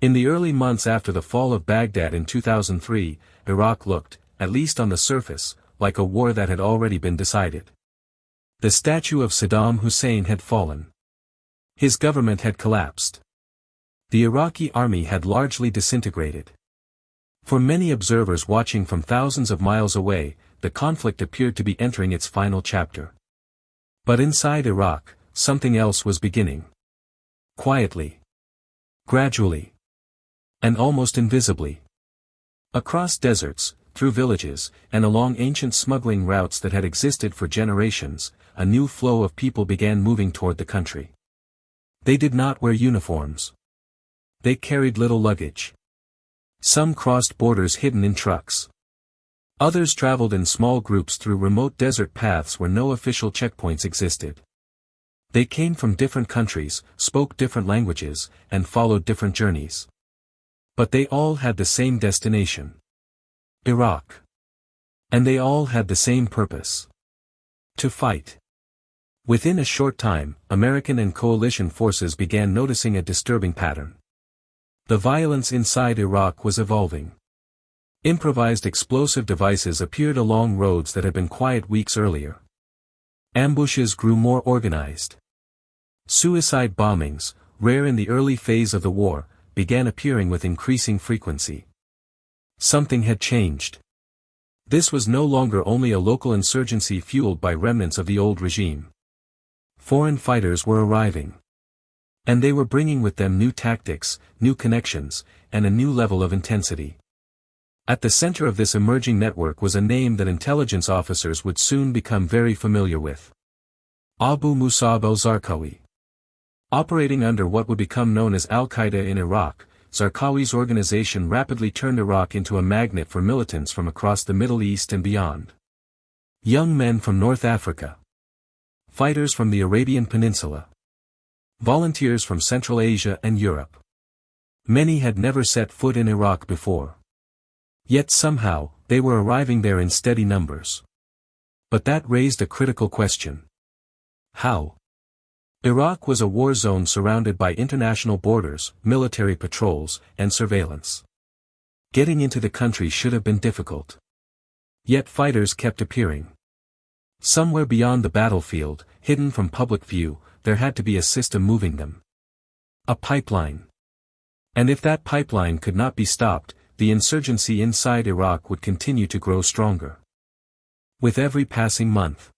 In the early months after the fall of Baghdad in 2003, Iraq looked, at least on the surface, like a war that had already been decided. The statue of Saddam Hussein had fallen. His government had collapsed. The Iraqi army had largely disintegrated. For many observers watching from thousands of miles away, the conflict appeared to be entering its final chapter. But inside Iraq, something else was beginning. Quietly. Gradually. And almost invisibly. Across deserts, through villages, and along ancient smuggling routes that had existed for generations, a new flow of people began moving toward the country. They did not wear uniforms. They carried little luggage. Some crossed borders hidden in trucks. Others traveled in small groups through remote desert paths where no official checkpoints existed. They came from different countries, spoke different languages, and followed different journeys. But they all had the same destination. Iraq. And they all had the same purpose. To fight. Within a short time, American and coalition forces began noticing a disturbing pattern. The violence inside Iraq was evolving. Improvised explosive devices appeared along roads that had been quiet weeks earlier. Ambushes grew more organized. Suicide bombings, rare in the early phase of the war, began appearing with increasing frequency. Something had changed. This was no longer only a local insurgency fueled by remnants of the old regime. Foreign fighters were arriving. And they were bringing with them new tactics, new connections, and a new level of intensity. At the center of this emerging network was a name that intelligence officers would soon become very familiar with. Abu Musab al-Zarqawi. Operating under what would become known as al-Qaeda in Iraq, Zarqawi's organization rapidly turned Iraq into a magnet for militants from across the Middle East and beyond. Young men from North Africa. Fighters from the Arabian Peninsula. Volunteers from Central Asia and Europe. Many had never set foot in Iraq before. Yet somehow, they were arriving there in steady numbers. But that raised a critical question. How? Iraq was a war zone surrounded by international borders, military patrols, and surveillance. Getting into the country should have been difficult. Yet fighters kept appearing. Somewhere beyond the battlefield, hidden from public view, there had to be a system moving them. A pipeline. And if that pipeline could not be stopped, the insurgency inside Iraq would continue to grow stronger. With every passing month,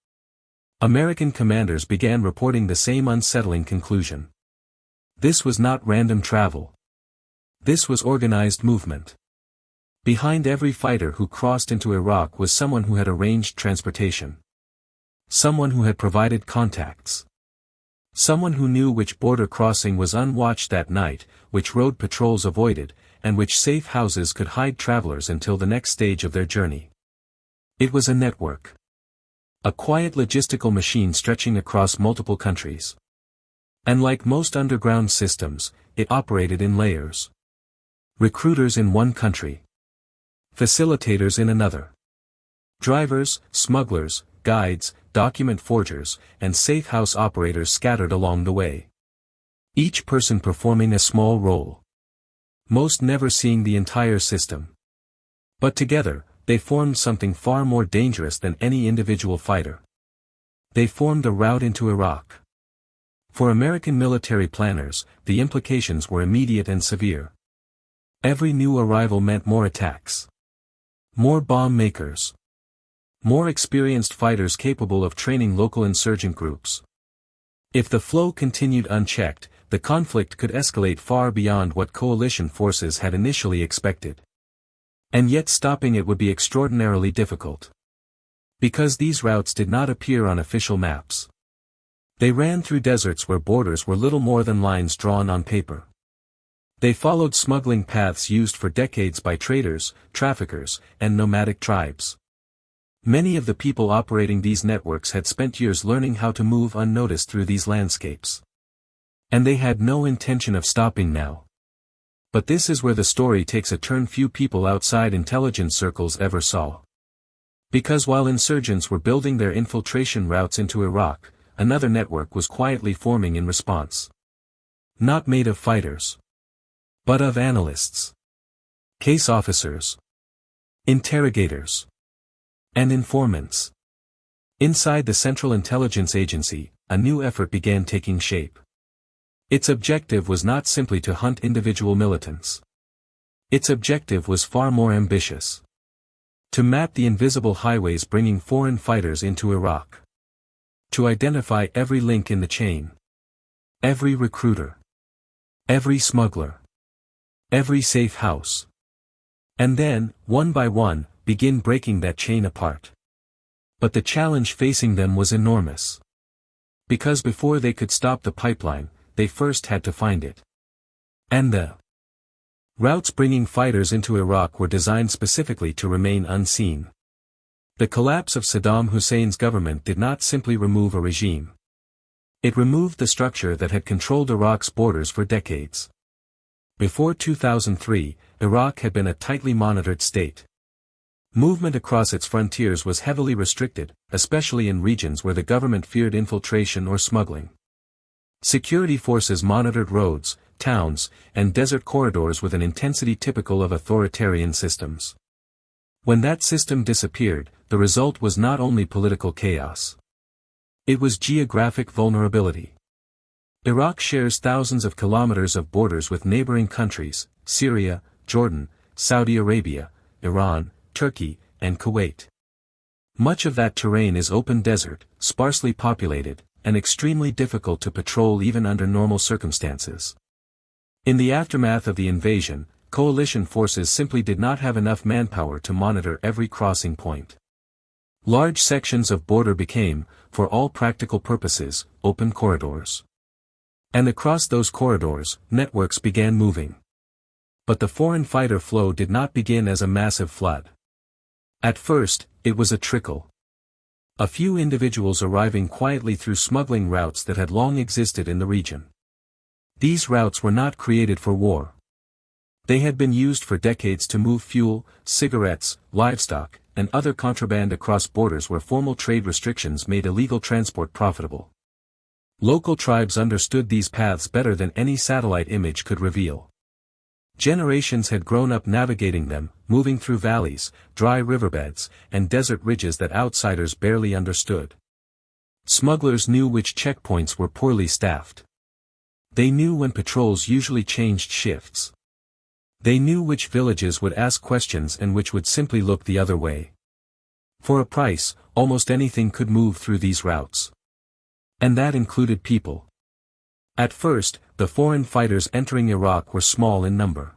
American commanders began reporting the same unsettling conclusion. This was not random travel. This was organized movement. Behind every fighter who crossed into Iraq was someone who had arranged transportation. Someone who had provided contacts. Someone who knew which border crossing was unwatched that night, which road patrols avoided, and which safe houses could hide travelers until the next stage of their journey. It was a network. A quiet logistical machine stretching across multiple countries. And like most underground systems, it operated in layers. Recruiters in one country. Facilitators in another. Drivers, smugglers, guides, document forgers, and safe house operators scattered along the way. Each person performing a small role. Most never seeing the entire system. But together, they formed something far more dangerous than any individual fighter. They formed a route into Iraq. For American military planners, the implications were immediate and severe. Every new arrival meant more attacks. More bomb makers. More experienced fighters capable of training local insurgent groups. If the flow continued unchecked, the conflict could escalate far beyond what coalition forces had initially expected. And yet stopping it would be extraordinarily difficult. Because these routes did not appear on official maps. They ran through deserts where borders were little more than lines drawn on paper. They followed smuggling paths used for decades by traders, traffickers, and nomadic tribes. Many of the people operating these networks had spent years learning how to move unnoticed through these landscapes. And they had no intention of stopping now. But this is where the story takes a turn few people outside intelligence circles ever saw. Because while insurgents were building their infiltration routes into Iraq, another network was quietly forming in response. Not made of fighters. but of analysts, case officers, interrogators, and informants. Inside the Central Intelligence Agency, a new effort began taking shape. Its objective was not simply to hunt individual militants. Its objective was far more ambitious. To map the invisible highways bringing foreign fighters into Iraq. To identify every link in the chain. Every recruiter. Every smuggler. Every safe house. And then, one by one, begin breaking that chain apart. But the challenge facing them was enormous. Because before they could stop the pipeline, they first had to find it. And the routes bringing fighters into Iraq were designed specifically to remain unseen. The collapse of Saddam Hussein's government did not simply remove a regime. It removed the structure that had controlled Iraq's borders for decades. Before 2003, Iraq had been a tightly monitored state. Movement across its frontiers was heavily restricted, especially in regions where the government feared infiltration or smuggling. Security forces monitored roads, towns, and desert corridors with an intensity typical of authoritarian systems. When that system disappeared, the result was not only political chaos. It was geographic vulnerability. Iraq shares thousands of kilometers of borders with neighboring countries, Syria, Jordan, Saudi Arabia, Iran, Turkey, and Kuwait. Much of that terrain is open desert, sparsely populated, and extremely difficult to patrol even under normal circumstances. In the aftermath of the invasion, coalition forces simply did not have enough manpower to monitor every crossing point. Large sections of border became, for all practical purposes, open corridors. And across those corridors, networks began moving. But the foreign fighter flow did not begin as a massive flood. At first, it was a trickle. A few individuals arriving quietly through smuggling routes that had long existed in the region. These routes were not created for war. They had been used for decades to move fuel, cigarettes, livestock, and other contraband across borders where formal trade restrictions made illegal transport profitable. Local tribes understood these paths better than any satellite image could reveal. Generations had grown up navigating them, moving through valleys, dry riverbeds, and desert ridges that outsiders barely understood. Smugglers knew which checkpoints were poorly staffed. They knew when patrols usually changed shifts. They knew which villages would ask questions and which would simply look the other way. For a price, almost anything could move through these routes. And that included people. At first, the foreign fighters entering Iraq were small in number.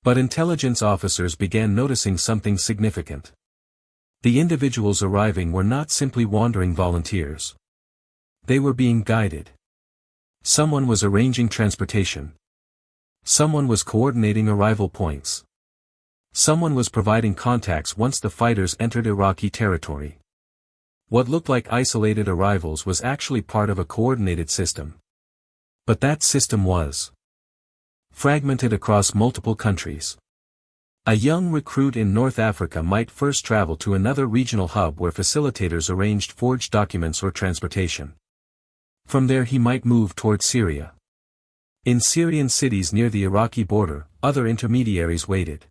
But intelligence officers began noticing something significant. The individuals arriving were not simply wandering volunteers. They were being guided. Someone was arranging transportation. Someone was coordinating arrival points. Someone was providing contacts once the fighters entered Iraqi territory. What looked like isolated arrivals was actually part of a coordinated system. But that system was fragmented across multiple countries. A young recruit in North Africa might first travel to another regional hub where facilitators arranged forged documents or transportation. From there he might move toward Syria. In Syrian cities near the Iraqi border, other intermediaries waited.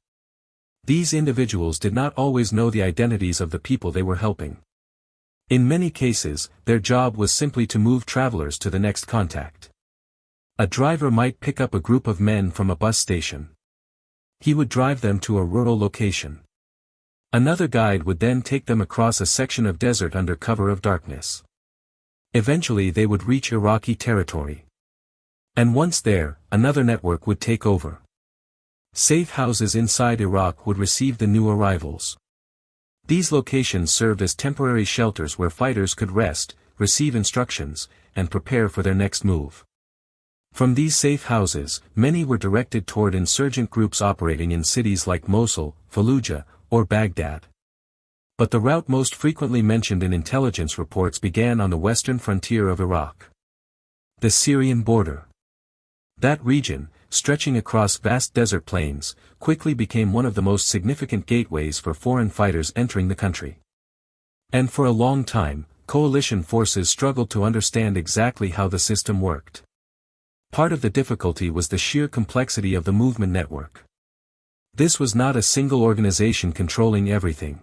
These individuals did not always know the identities of the people they were helping. In many cases, their job was simply to move travelers to the next contact. A driver might pick up a group of men from a bus station. He would drive them to a rural location. Another guide would then take them across a section of desert under cover of darkness. Eventually they would reach Iraqi territory. And once there, another network would take over. Safe houses inside Iraq would receive the new arrivals. These locations served as temporary shelters where fighters could rest, receive instructions, and prepare for their next move. From these safe houses, many were directed toward insurgent groups operating in cities like Mosul, Fallujah, or Baghdad. But the route most frequently mentioned in intelligence reports began on the western frontier of Iraq. The Syrian border. That region, stretching across vast desert plains, quickly became one of the most significant gateways for foreign fighters entering the country. And for a long time, coalition forces struggled to understand exactly how the system worked. Part of the difficulty was the sheer complexity of the movement network. This was not a single organization controlling everything.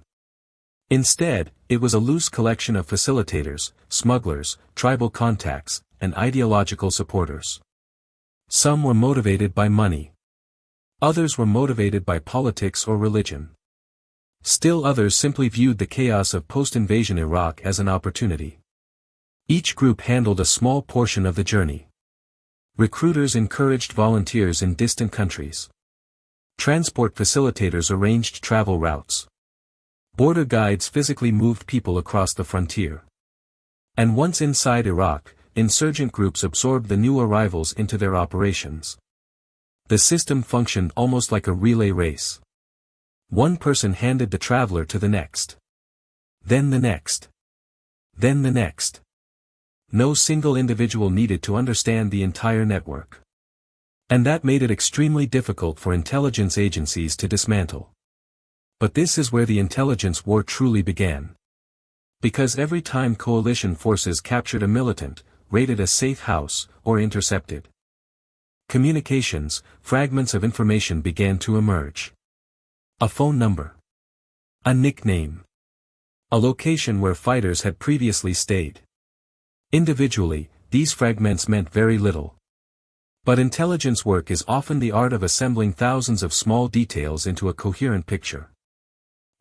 Instead, it was a loose collection of facilitators, smugglers, tribal contacts, and ideological supporters. Some were motivated by money. Others were motivated by politics or religion. Still others simply viewed the chaos of post-invasion Iraq as an opportunity. Each group handled a small portion of the journey. Recruiters encouraged volunteers in distant countries. Transport facilitators arranged travel routes. Border guides physically moved people across the frontier. And once inside Iraq, insurgent groups absorbed the new arrivals into their operations. The system functioned almost like a relay race. One person handed the traveler to the next. Then the next. Then the next. No single individual needed to understand the entire network. And that made it extremely difficult for intelligence agencies to dismantle. But this is where the intelligence war truly began. Because every time coalition forces captured a militant, raided a safe house, or intercepted communications, fragments of information began to emerge. A phone number. A nickname. A location where fighters had previously stayed. Individually, these fragments meant very little. But intelligence work is often the art of assembling thousands of small details into a coherent picture.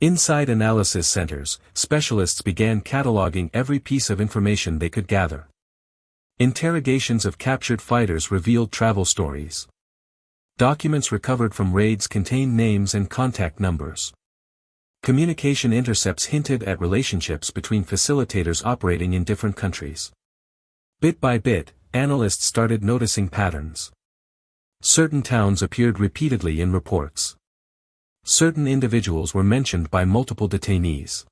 Inside analysis centers, specialists began cataloging every piece of information they could gather. Interrogations of captured fighters revealed travel stories. Documents recovered from raids contained names and contact numbers. Communication intercepts hinted at relationships between facilitators operating in different countries. Bit by bit, analysts started noticing patterns. Certain towns appeared repeatedly in reports. Certain individuals were mentioned by multiple detainees.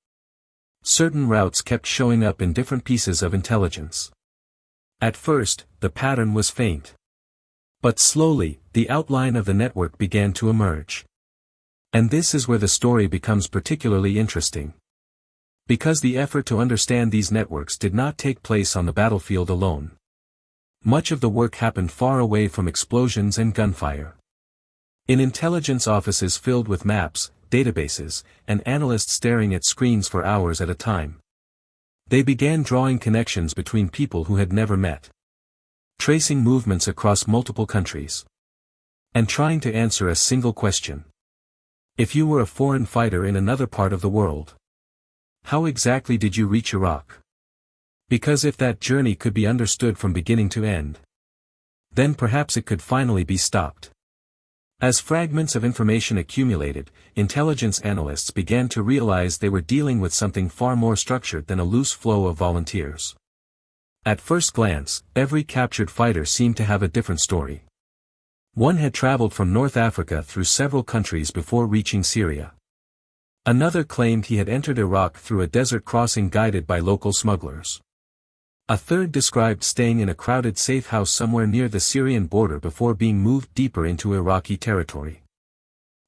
Certain routes kept showing up in different pieces of intelligence. At first, the pattern was faint. But slowly, the outline of the network began to emerge. And this is where the story becomes particularly interesting. Because the effort to understand these networks did not take place on the battlefield alone. Much of the work happened far away from explosions and gunfire. In intelligence offices filled with maps, databases, and analysts staring at screens for hours at a time. They began drawing connections between people who had never met. Tracing movements across multiple countries. And trying to answer a single question. If you were a foreign fighter in another part of the world, how exactly did you reach Iraq? Because if that journey could be understood from beginning to end, then perhaps it could finally be stopped. As fragments of information accumulated, intelligence analysts began to realize they were dealing with something far more structured than a loose flow of volunteers. At first glance, every captured fighter seemed to have a different story. One had traveled from North Africa through several countries before reaching Syria. Another claimed he had entered Iraq through a desert crossing guided by local smugglers. A third described staying in a crowded safe house somewhere near the Syrian border before being moved deeper into Iraqi territory.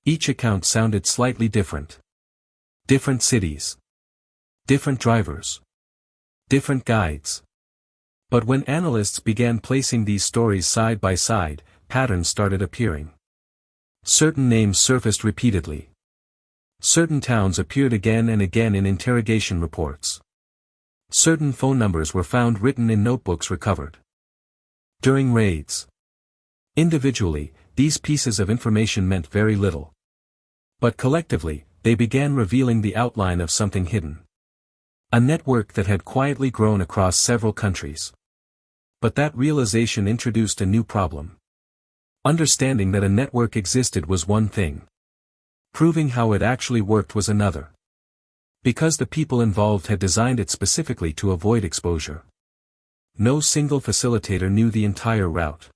Each account sounded slightly different. Different cities. Different drivers. Different guides. But when analysts began placing these stories side by side, patterns started appearing. Certain names surfaced repeatedly. Certain towns appeared again and again in interrogation reports. Certain phone numbers were found written in notebooks recovered during raids. Individually, these pieces of information meant very little. But collectively, they began revealing the outline of something hidden. A network that had quietly grown across several countries. But that realization introduced a new problem. Understanding that a network existed was one thing. Proving how it actually worked was another. Because the people involved had designed it specifically to avoid exposure. No single facilitator knew the entire route.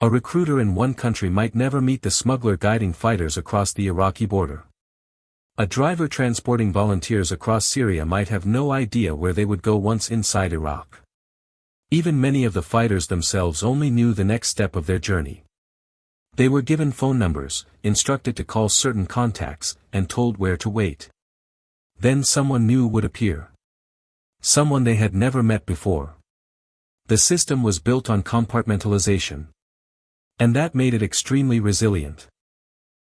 A recruiter in one country might never meet the smuggler guiding fighters across the Iraqi border. A driver transporting volunteers across Syria might have no idea where they would go once inside Iraq. Even many of the fighters themselves only knew the next step of their journey. They were given phone numbers, instructed to call certain contacts, and told where to wait. Then someone new would appear. Someone they had never met before. The system was built on compartmentalization. And that made it extremely resilient.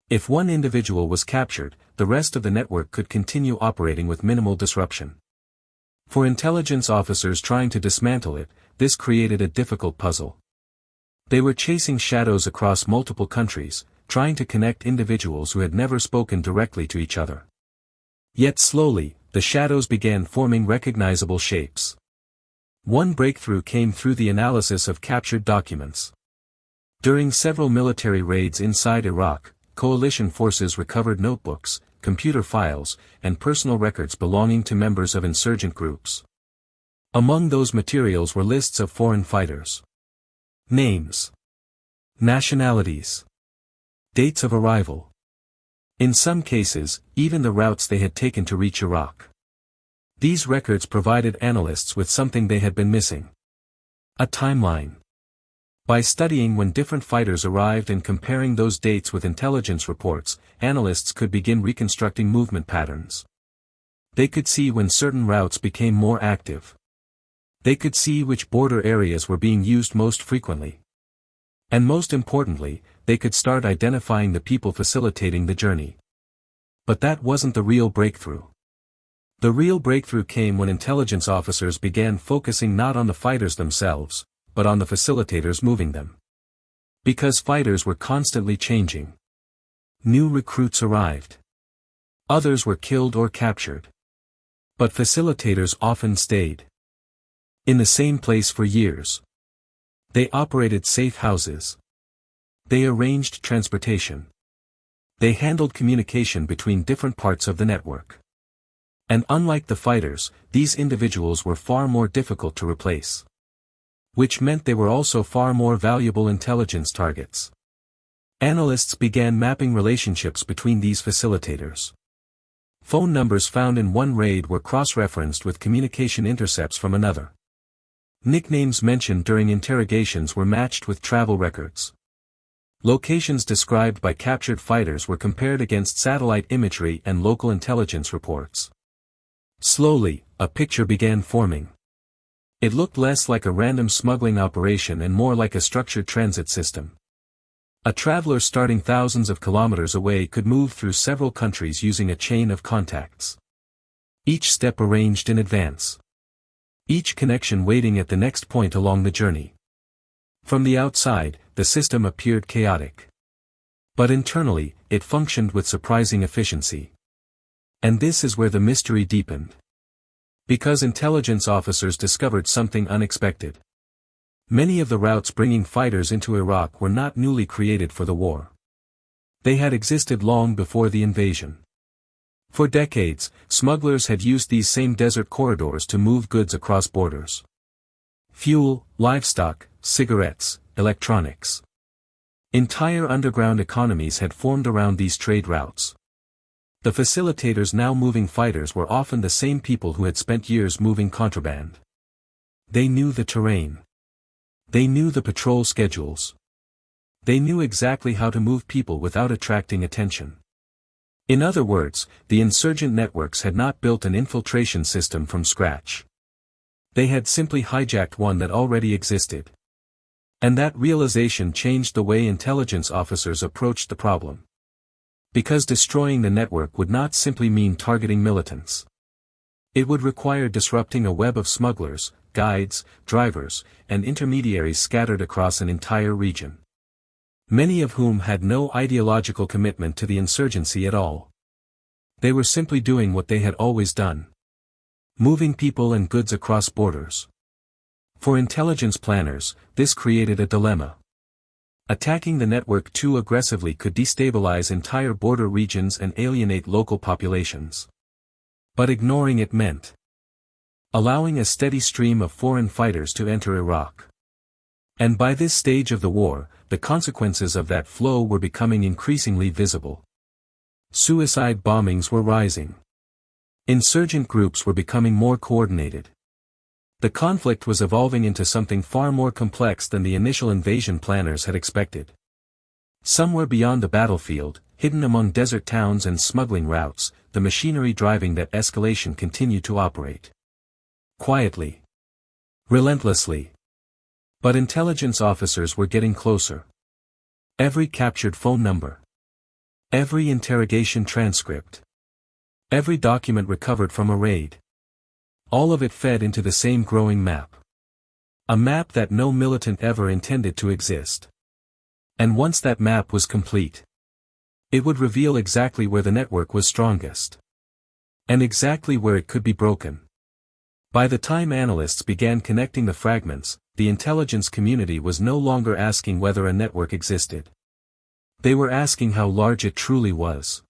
If one individual was captured, the rest of the network could continue operating with minimal disruption. For intelligence officers trying to dismantle it, this created a difficult puzzle. They were chasing shadows across multiple countries, trying to connect individuals who had never spoken directly to each other. Yet slowly, the shadows began forming recognizable shapes. One breakthrough came through the analysis of captured documents. During several military raids inside Iraq, coalition forces recovered notebooks, computer files, and personal records belonging to members of insurgent groups. Among those materials were lists of foreign fighters. Names. Nationalities. Dates of arrival. In some cases, even the routes they had taken to reach Iraq. These records provided analysts with something they had been missing. A timeline. By studying when different fighters arrived and comparing those dates with intelligence reports, analysts could begin reconstructing movement patterns. They could see when certain routes became more active. They could see which border areas were being used most frequently. And most importantly, they could start identifying the people facilitating the journey. But that wasn't the real breakthrough. The real breakthrough came when intelligence officers began focusing not on the fighters themselves, but on the facilitators moving them. Because fighters were constantly changing. New recruits arrived. Others were killed or captured. But facilitators often stayed in the same place for years. They operated safe houses. They arranged transportation. They handled communication between different parts of the network. And unlike the fighters, these individuals were far more difficult to replace. Which meant they were also far more valuable intelligence targets. Analysts began mapping relationships between these facilitators. Phone numbers found in one raid were cross-referenced with communication intercepts from another. Nicknames mentioned during interrogations were matched with travel records. Locations described by captured fighters were compared against satellite imagery and local intelligence reports. Slowly, a picture began forming. It looked less like a random smuggling operation and more like a structured transit system. A traveler starting thousands of kilometers away could move through several countries using a chain of contacts. Each step arranged in advance. Each connection waiting at the next point along the journey. From the outside, the system appeared chaotic. But internally, it functioned with surprising efficiency. And this is where the mystery deepened. Because intelligence officers discovered something unexpected. Many of the routes bringing fighters into Iraq were not newly created for the war. They had existed long before the invasion. For decades, smugglers had used these same desert corridors to move goods across borders. Fuel, livestock, cigarettes, electronics. Entire underground economies had formed around these trade routes. The facilitators now moving fighters were often the same people who had spent years moving contraband. They knew the terrain. They knew the patrol schedules. They knew exactly how to move people without attracting attention. In other words, the insurgent networks had not built an infiltration system from scratch. They had simply hijacked one that already existed. And that realization changed the way intelligence officers approached the problem. Because destroying the network would not simply mean targeting militants. It would require disrupting a web of smugglers, guides, drivers, and intermediaries scattered across an entire region. Many of whom had no ideological commitment to the insurgency at all. They were simply doing what they had always done. Moving people and goods across borders. For intelligence planners, this created a dilemma. Attacking the network too aggressively could destabilize entire border regions and alienate local populations. But ignoring it meant allowing a steady stream of foreign fighters to enter Iraq. And by this stage of the war, the consequences of that flow were becoming increasingly visible. Suicide bombings were rising. Insurgent groups were becoming more coordinated. The conflict was evolving into something far more complex than the initial invasion planners had expected. Somewhere beyond the battlefield, hidden among desert towns and smuggling routes, the machinery driving that escalation continued to operate. Quietly. Relentlessly. But intelligence officers were getting closer. Every captured phone number. Every interrogation transcript. Every document recovered from a raid. All of it fed into the same growing map. A map that no militant ever intended to exist. And once that map was complete, it would reveal exactly where the network was strongest. And exactly where it could be broken. By the time analysts began connecting the fragments, the intelligence community was no longer asking whether a network existed. They were asking how large it truly was.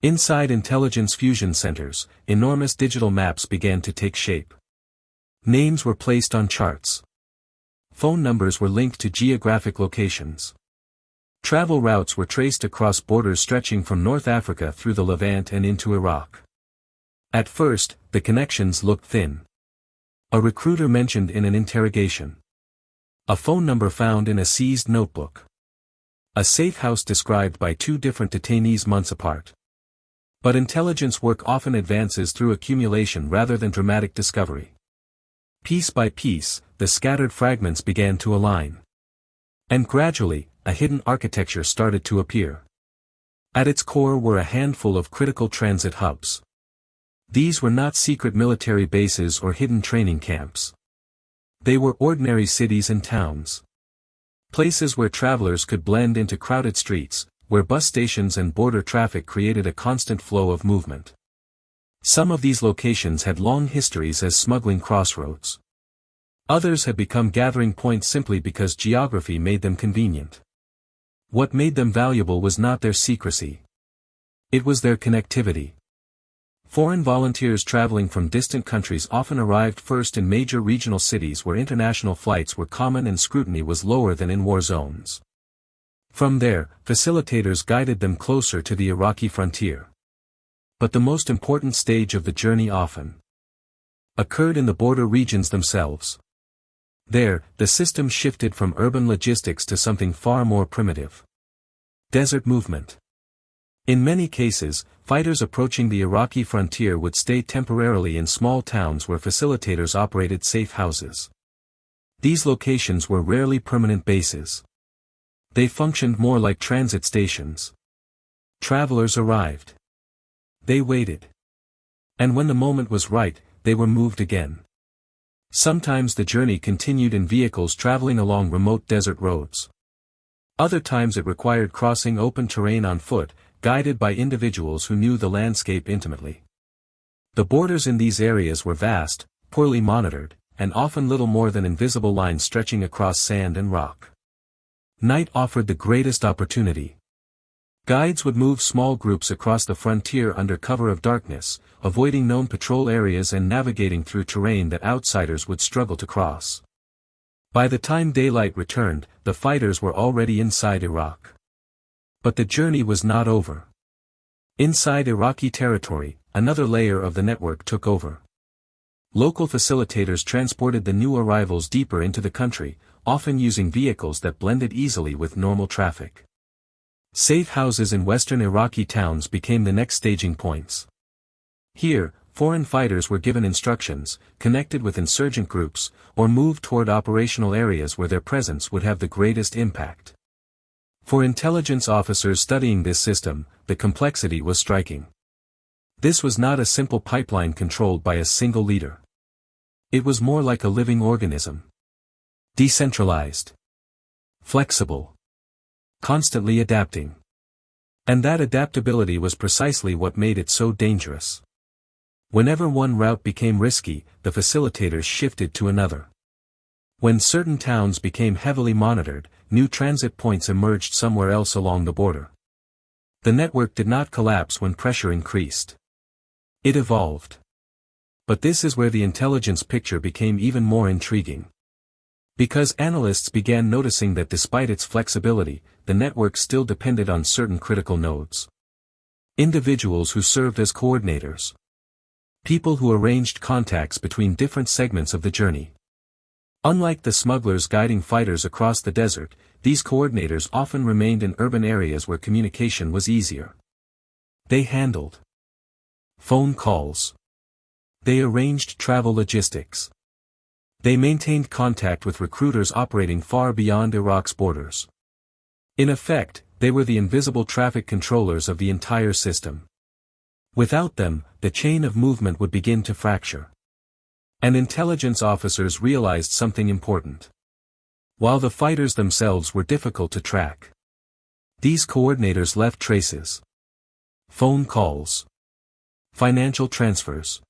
Inside intelligence fusion centers, enormous digital maps began to take shape. Names were placed on charts. Phone numbers were linked to geographic locations. Travel routes were traced across borders stretching from North Africa through the Levant and into Iraq. At first, the connections looked thin. A recruiter mentioned in an interrogation. A phone number found in a seized notebook. A safe house described by two different detainees months apart. But intelligence work often advances through accumulation rather than dramatic discovery. Piece by piece, the scattered fragments began to align. And gradually, a hidden architecture started to appear. At its core were a handful of critical transit hubs. These were not secret military bases or hidden training camps. They were ordinary cities and towns. Places where travelers could blend into crowded streets, where bus stations and border traffic created a constant flow of movement. Some of these locations had long histories as smuggling crossroads. Others had become gathering points simply because geography made them convenient. What made them valuable was not their secrecy. It was their connectivity. Foreign volunteers traveling from distant countries often arrived first in major regional cities where international flights were common and scrutiny was lower than in war zones. From there, facilitators guided them closer to the Iraqi frontier. But the most important stage of the journey often occurred in the border regions themselves. There, the system shifted from urban logistics to something far more primitive. Desert movement. In many cases, fighters approaching the Iraqi frontier would stay temporarily in small towns where facilitators operated safe houses. These locations were rarely permanent bases. They functioned more like transit stations. Travelers arrived. They waited. And when the moment was right, they were moved again. Sometimes the journey continued in vehicles traveling along remote desert roads. Other times it required crossing open terrain on foot, guided by individuals who knew the landscape intimately. The borders in these areas were vast, poorly monitored, and often little more than invisible lines stretching across sand and rock. Night offered the greatest opportunity. Guides would move small groups across the frontier under cover of darkness, avoiding known patrol areas and navigating through terrain that outsiders would struggle to cross. By the time daylight returned, the fighters were already inside Iraq. But the journey was not over. Inside Iraqi territory, another layer of the network took over. Local facilitators transported the new arrivals deeper into the country, often using vehicles that blended easily with normal traffic. Safe houses in western Iraqi towns became the next staging points. Here, foreign fighters were given instructions, connected with insurgent groups, or moved toward operational areas where their presence would have the greatest impact. For intelligence officers studying this system, the complexity was striking. This was not a simple pipeline controlled by a single leader. It was more like a living organism. Decentralized. Flexible. Constantly adapting. And that adaptability was precisely what made it so dangerous. Whenever one route became risky, the facilitators shifted to another. When certain towns became heavily monitored, new transit points emerged somewhere else along the border. The network did not collapse when pressure increased. It evolved. But this is where the intelligence picture became even more intriguing. Because analysts began noticing that despite its flexibility, the network still depended on certain critical nodes. Individuals who served as coordinators. People who arranged contacts between different segments of the journey. Unlike the smugglers guiding fighters across the desert, these coordinators often remained in urban areas where communication was easier. They handled phone calls. They arranged travel logistics. They maintained contact with recruiters operating far beyond Iraq's borders. In effect, they were the invisible traffic controllers of the entire system. Without them, the chain of movement would begin to fracture. And intelligence officers realized something important. While the fighters themselves were difficult to track, these coordinators left traces. Phone calls, financial transfers,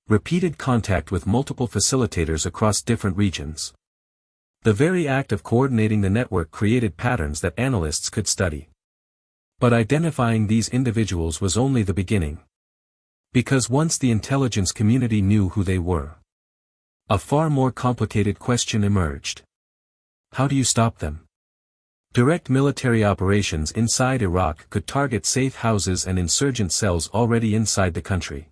repeated contact with multiple facilitators across different regions. The very act of coordinating the network created patterns that analysts could study. But identifying these individuals was only the beginning. Because once the intelligence community knew who they were, a far more complicated question emerged. How do you stop them? Direct military operations inside Iraq could target safe houses and insurgent cells already inside the country.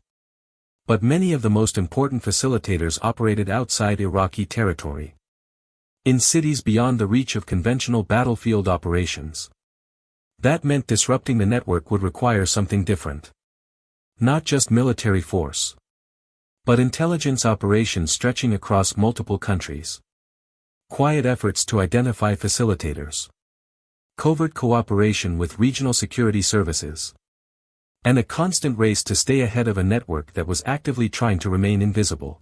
But many of the most important facilitators operated outside Iraqi territory. In cities beyond the reach of conventional battlefield operations. That meant disrupting the network would require something different. Not just military force, but intelligence operations stretching across multiple countries. Quiet efforts to identify facilitators. Covert cooperation with regional security services. And a constant race to stay ahead of a network that was actively trying to remain invisible.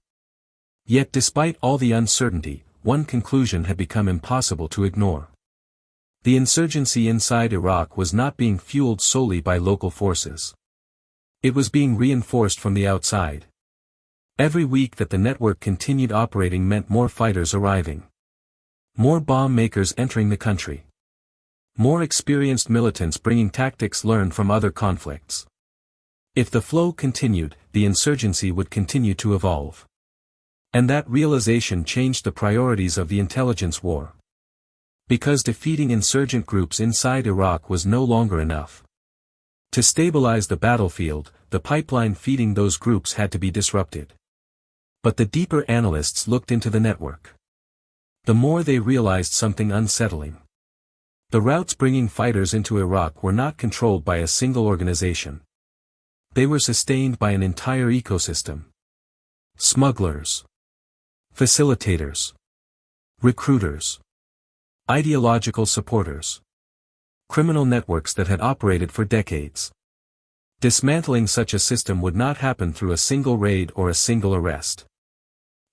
Yet despite all the uncertainty, one conclusion had become impossible to ignore. The insurgency inside Iraq was not being fueled solely by local forces. It was being reinforced from the outside. Every week that the network continued operating meant more fighters arriving. More bomb makers entering the country. More experienced militants bringing tactics learned from other conflicts. If the flow continued, the insurgency would continue to evolve. And that realization changed the priorities of the intelligence war. Because defeating insurgent groups inside Iraq was no longer enough. To stabilize the battlefield, the pipeline feeding those groups had to be disrupted. But the deeper analysts looked into the network. The more they realized something unsettling. The routes bringing fighters into Iraq were not controlled by a single organization. They were sustained by an entire ecosystem. Smugglers. Facilitators. Recruiters. Ideological supporters. Criminal networks that had operated for decades. Dismantling such a system would not happen through a single raid or a single arrest.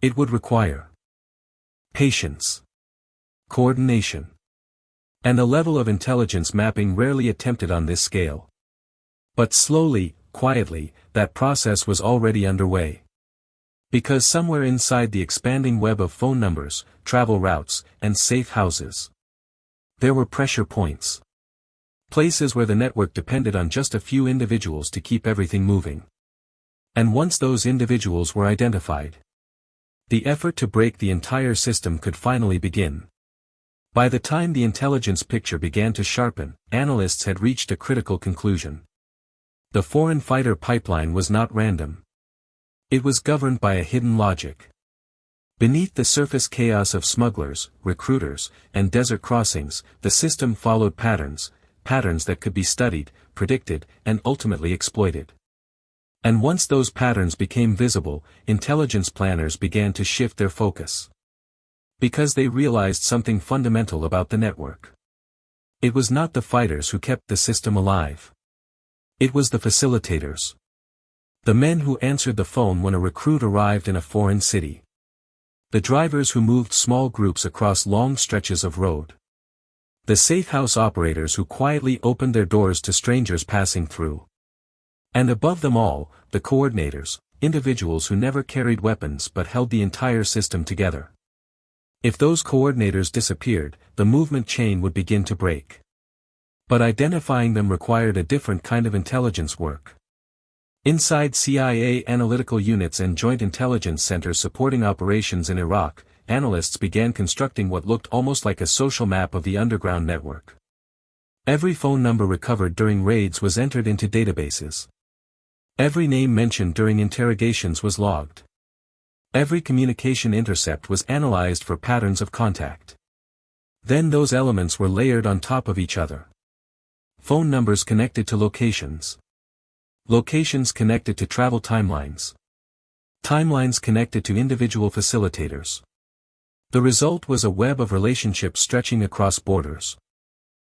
It would require patience, coordination, and a level of intelligence mapping rarely attempted on this scale. But slowly, quietly, that process was already underway. Because somewhere inside the expanding web of phone numbers, travel routes, and safe houses, there were pressure points. Places where the network depended on just a few individuals to keep everything moving. And once those individuals were identified, the effort to break the entire system could finally begin. By the time the intelligence picture began to sharpen, analysts had reached a critical conclusion. The foreign fighter pipeline was not random. It was governed by a hidden logic. Beneath the surface chaos of smugglers, recruiters, and desert crossings, the system followed patterns that could be studied, predicted, and ultimately exploited. And once those patterns became visible, intelligence planners began to shift their focus. Because they realized something fundamental about the network. It was not the fighters who kept the system alive. It was the facilitators. The men who answered the phone when a recruit arrived in a foreign city. The drivers who moved small groups across long stretches of road. The safe house operators who quietly opened their doors to strangers passing through. And above them all, the coordinators, individuals who never carried weapons but held the entire system together. If those coordinators disappeared, the movement chain would begin to break. But identifying them required a different kind of intelligence work. Inside CIA analytical units and joint intelligence centers supporting operations in Iraq, analysts began constructing what looked almost like a social map of the underground network. Every phone number recovered during raids was entered into databases. Every name mentioned during interrogations was logged. Every communication intercept was analyzed for patterns of contact. Then those elements were layered on top of each other. Phone numbers connected to locations. Locations connected to travel timelines. Timelines connected to individual facilitators. The result was a web of relationships stretching across borders.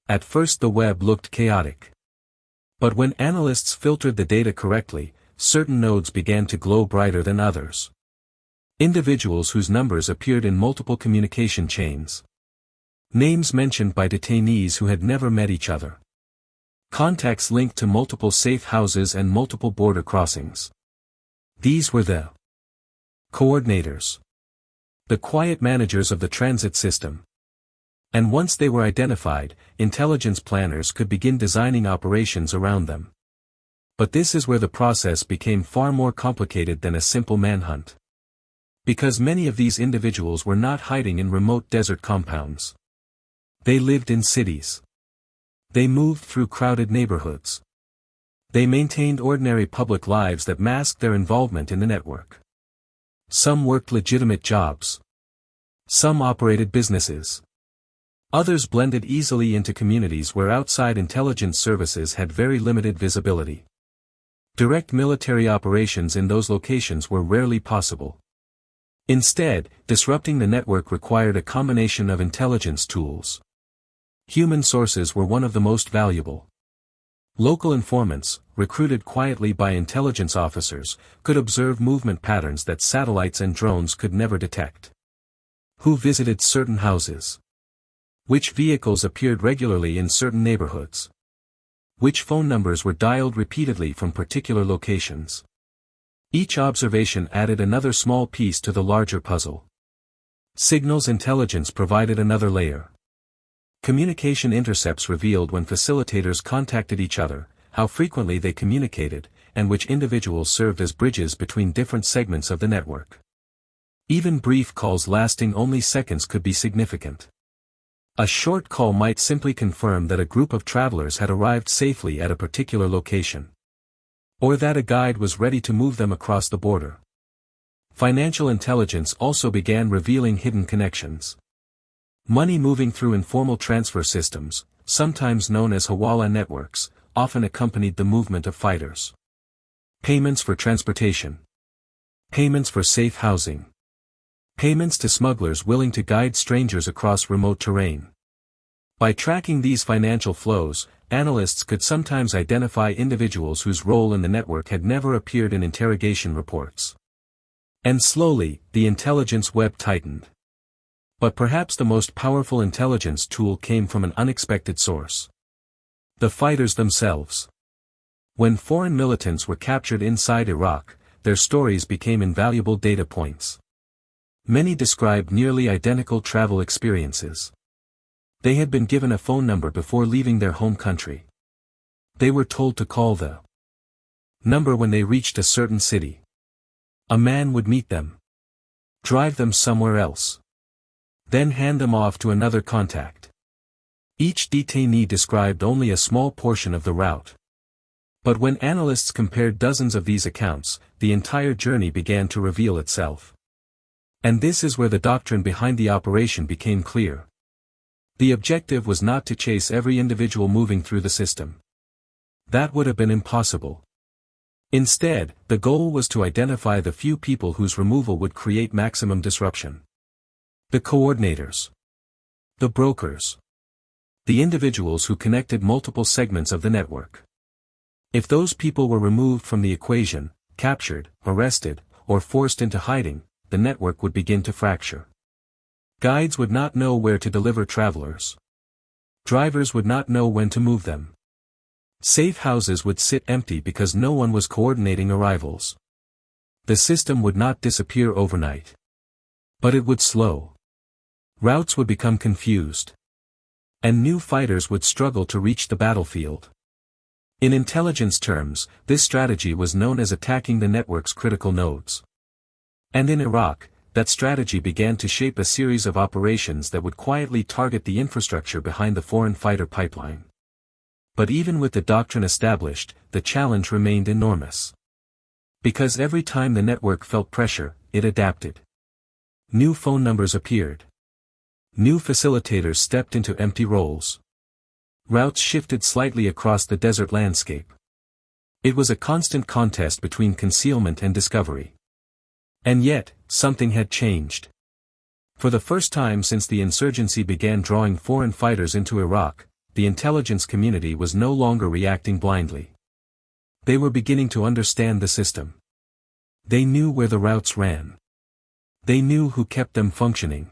At first the web looked chaotic. But when analysts filtered the data correctly, certain nodes began to glow brighter than others. Individuals whose numbers appeared in multiple communication chains. Names mentioned by detainees who had never met each other. Contacts linked to multiple safe houses and multiple border crossings. These were the coordinators. The quiet managers of the transit system. And once they were identified, intelligence planners could begin designing operations around them. But this is where the process became far more complicated than a simple manhunt. Because many of these individuals were not hiding in remote desert compounds. They lived in cities. They moved through crowded neighborhoods. They maintained ordinary public lives that masked their involvement in the network. Some worked legitimate jobs. Some operated businesses. Others blended easily into communities where outside intelligence services had very limited visibility. Direct military operations in those locations were rarely possible. Instead, disrupting the network required a combination of intelligence tools. Human sources were one of the most valuable. Local informants, recruited quietly by intelligence officers, could observe movement patterns that satellites and drones could never detect. Who visited certain houses? Which vehicles appeared regularly in certain neighborhoods? Which phone numbers were dialed repeatedly from particular locations? Each observation added another small piece to the larger puzzle. Signals intelligence provided another layer. Communication intercepts revealed when facilitators contacted each other, how frequently they communicated, and which individuals served as bridges between different segments of the network. Even brief calls lasting only seconds could be significant. A short call might simply confirm that a group of travelers had arrived safely at a particular location. Or that a guide was ready to move them across the border. Financial intelligence also began revealing hidden connections. Money moving through informal transfer systems, sometimes known as hawala networks, often accompanied the movement of fighters. Payments for transportation. Payments for safe housing. Payments to smugglers willing to guide strangers across remote terrain. By tracking these financial flows, analysts could sometimes identify individuals whose role in the network had never appeared in interrogation reports. And slowly, the intelligence web tightened. But perhaps the most powerful intelligence tool came from an unexpected source. The fighters themselves. When foreign militants were captured inside Iraq, their stories became invaluable data points. Many described nearly identical travel experiences. They had been given a phone number before leaving their home country. They were told to call the number when they reached a certain city. A man would meet them. Drive them somewhere else. Then hand them off to another contact. Each detainee described only a small portion of the route. But when analysts compared dozens of these accounts, the entire journey began to reveal itself. And this is where the doctrine behind the operation became clear. The objective was not to chase every individual moving through the system. That would have been impossible. Instead, the goal was to identify the few people whose removal would create maximum disruption. The coordinators. The brokers. The individuals who connected multiple segments of the network. If those people were removed from the equation, captured, arrested, or forced into hiding, the network would begin to fracture. Guides would not know where to deliver travelers. Drivers would not know when to move them. Safe houses would sit empty because no one was coordinating arrivals. The system would not disappear overnight. But it would slow. Routes would become confused. And new fighters would struggle to reach the battlefield. In intelligence terms, this strategy was known as attacking the network's critical nodes. And in Iraq, that strategy began to shape a series of operations that would quietly target the infrastructure behind the foreign fighter pipeline. But even with the doctrine established, the challenge remained enormous. Because every time the network felt pressure, it adapted. New phone numbers appeared. New facilitators stepped into empty roles. Routes shifted slightly across the desert landscape. It was a constant contest between concealment and discovery. And yet, something had changed. For the first time since the insurgency began drawing foreign fighters into Iraq, the intelligence community was no longer reacting blindly. They were beginning to understand the system. They knew where the routes ran. They knew who kept them functioning.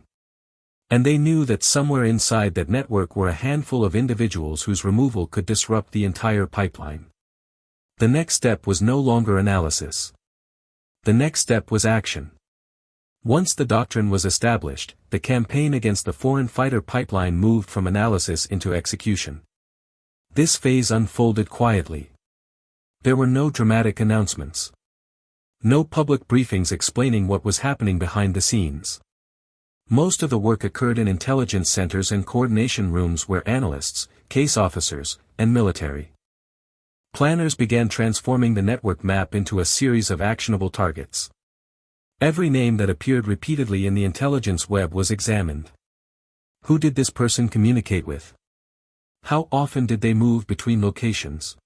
And they knew that somewhere inside that network were a handful of individuals whose removal could disrupt the entire pipeline. The next step was no longer analysis. The next step was action. Once the doctrine was established, the campaign against the foreign fighter pipeline moved from analysis into execution. This phase unfolded quietly. There were no dramatic announcements. No public briefings explaining what was happening behind the scenes. Most of the work occurred in intelligence centers and coordination rooms where analysts, case officers, and military planners began transforming the network map into a series of actionable targets. Every name that appeared repeatedly in the intelligence web was examined. Who did this person communicate with? How often did they move between locations?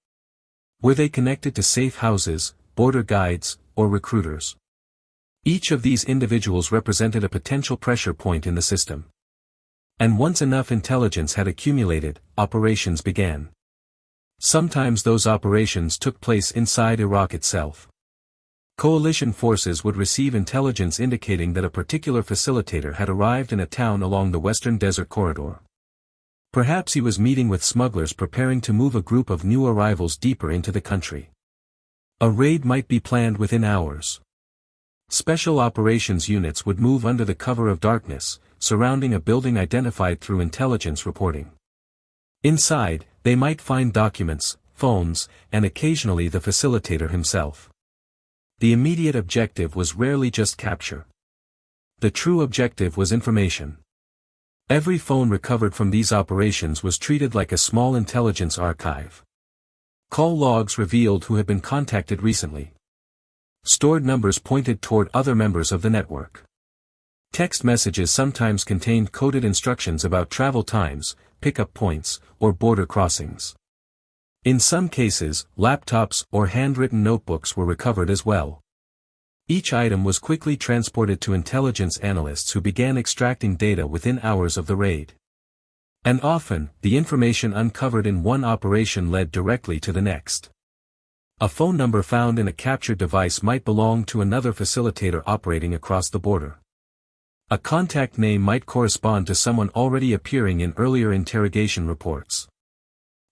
Were they connected to safe houses, border guides, or recruiters? Each of these individuals represented a potential pressure point in the system. And once enough intelligence had accumulated, operations began. Sometimes those operations took place inside Iraq itself. Coalition forces would receive intelligence indicating that a particular facilitator had arrived in a town along the western desert corridor. Perhaps he was meeting with smugglers preparing to move a group of new arrivals deeper into the country. A raid might be planned within hours. Special operations units would move under the cover of darkness, surrounding a building identified through intelligence reporting. Inside, they might find documents, phones, and occasionally the facilitator himself. The immediate objective was rarely just capture. The true objective was information. Every phone recovered from these operations was treated like a small intelligence archive. Call logs revealed who had been contacted recently. Stored numbers pointed toward other members of the network. Text messages sometimes contained coded instructions about travel times, pickup points, or border crossings. In some cases, laptops or handwritten notebooks were recovered as well. Each item was quickly transported to intelligence analysts who began extracting data within hours of the raid. And often, the information uncovered in one operation led directly to the next. A phone number found in a captured device might belong to another facilitator operating across the border. A contact name might correspond to someone already appearing in earlier interrogation reports.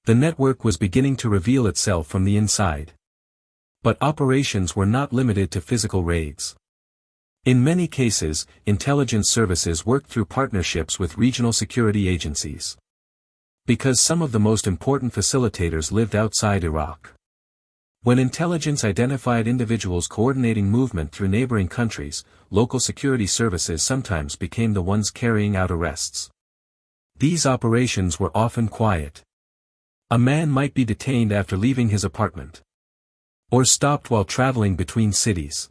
The network was beginning to reveal itself from the inside. But operations were not limited to physical raids. In many cases, intelligence services worked through partnerships with regional security agencies. Because some of the most important facilitators lived outside Iraq. When intelligence identified individuals coordinating movement through neighboring countries, local security services sometimes became the ones carrying out arrests. These operations were often quiet. A man might be detained after leaving his apartment. Or stopped while traveling between cities.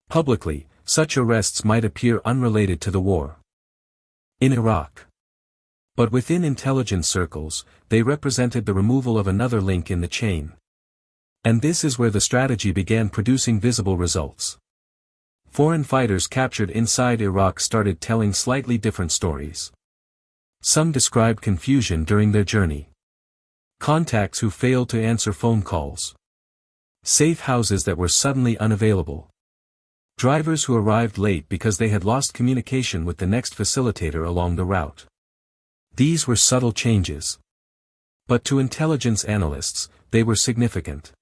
Publicly, such arrests might appear unrelated to the war in Iraq. But within intelligence circles, they represented the removal of another link in the chain. And this is where the strategy began producing visible results. Foreign fighters captured inside Iraq started telling slightly different stories. Some described confusion during their journey. Contacts who failed to answer phone calls. Safe houses that were suddenly unavailable. Drivers who arrived late because they had lost communication with the next facilitator along the route. These were subtle changes. But to intelligence analysts, they were significant.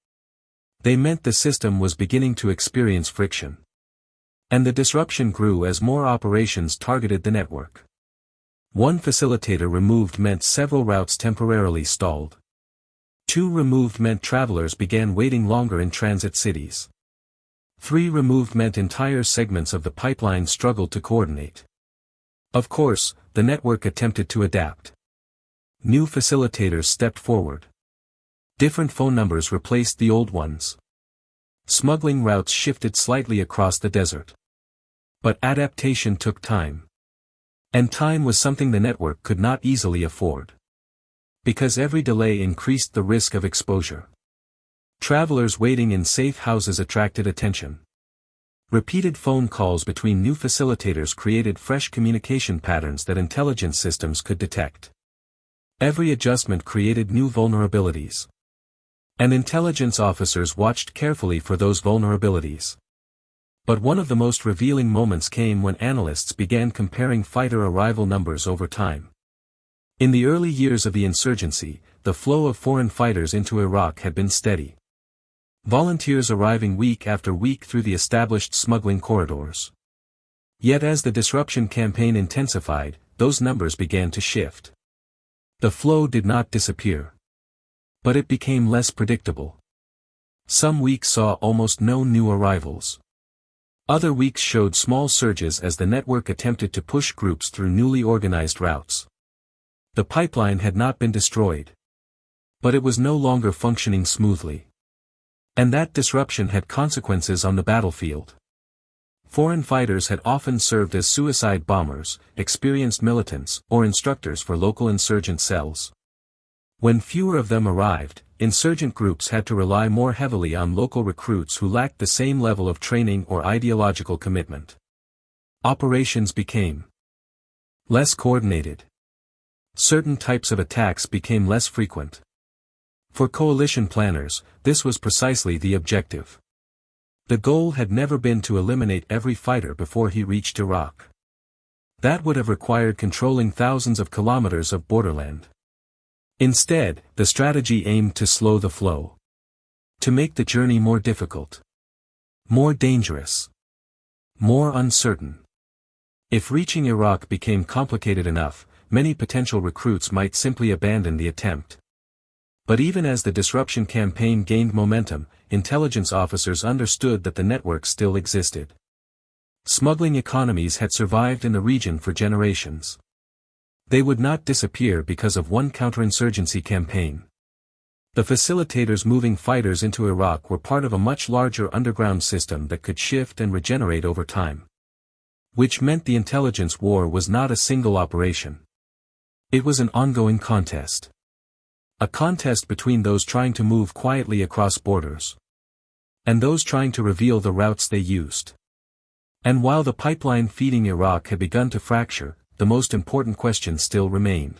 They meant the system was beginning to experience friction. And the disruption grew as more operations targeted the network. One facilitator removed meant several routes temporarily stalled. Two removed meant travelers began waiting longer in transit cities. 3 removed meant entire segments of the pipeline struggled to coordinate. Of course, the network attempted to adapt. New facilitators stepped forward. Different phone numbers replaced the old ones. Smuggling routes shifted slightly across the desert. But adaptation took time. And time was something the network could not easily afford. Because every delay increased the risk of exposure. Travelers waiting in safe houses attracted attention. Repeated phone calls between new facilitators created fresh communication patterns that intelligence systems could detect. Every adjustment created new vulnerabilities. And intelligence officers watched carefully for those vulnerabilities. But one of the most revealing moments came when analysts began comparing fighter arrival numbers over time. In the early years of the insurgency, the flow of foreign fighters into Iraq had been steady. Volunteers arriving week after week through the established smuggling corridors. Yet as the disruption campaign intensified, those numbers began to shift. The flow did not disappear. But it became less predictable. Some weeks saw almost no new arrivals. Other weeks showed small surges as the network attempted to push groups through newly organized routes. The pipeline had not been destroyed. But it was no longer functioning smoothly. And that disruption had consequences on the battlefield. Foreign fighters had often served as suicide bombers, experienced militants, or instructors for local insurgent cells. When fewer of them arrived, insurgent groups had to rely more heavily on local recruits who lacked the same level of training or ideological commitment. Operations became less coordinated. Certain types of attacks became less frequent. For coalition planners, this was precisely the objective. The goal had never been to eliminate every fighter before he reached Iraq. That would have required controlling thousands of kilometers of borderland. Instead, the strategy aimed to slow the flow. To make the journey more difficult. More dangerous. More uncertain. If reaching Iraq became complicated enough, many potential recruits might simply abandon the attempt. But even as the disruption campaign gained momentum, intelligence officers understood that the network still existed. Smuggling economies had survived in the region for generations. They would not disappear because of one counterinsurgency campaign. The facilitators moving fighters into Iraq were part of a much larger underground system that could shift and regenerate over time. Which meant the intelligence war was not a single operation. It was an ongoing contest. A contest between those trying to move quietly across borders. And those trying to reveal the routes they used. And while the pipeline feeding Iraq had begun to fracture, the most important question still remained.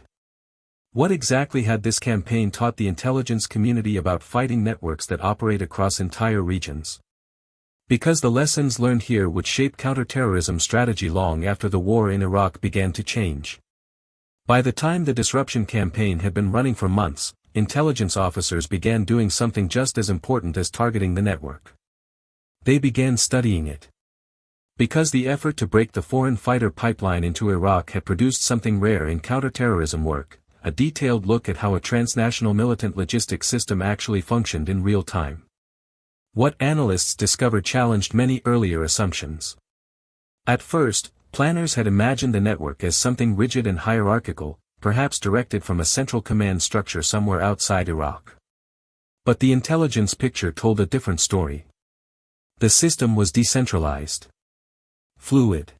What exactly had this campaign taught the intelligence community about fighting networks that operate across entire regions? Because the lessons learned here would shape counterterrorism strategy long after the war in Iraq began to change. By the time the disruption campaign had been running for months, intelligence officers began doing something just as important as targeting the network. They began studying it. Because the effort to break the foreign fighter pipeline into Iraq had produced something rare in counterterrorism work, a detailed look at how a transnational militant logistics system actually functioned in real time. What analysts discovered challenged many earlier assumptions. At first, planners had imagined the network as something rigid and hierarchical, perhaps directed from a central command structure somewhere outside Iraq. But the intelligence picture told a different story. The system was decentralized. Fluid.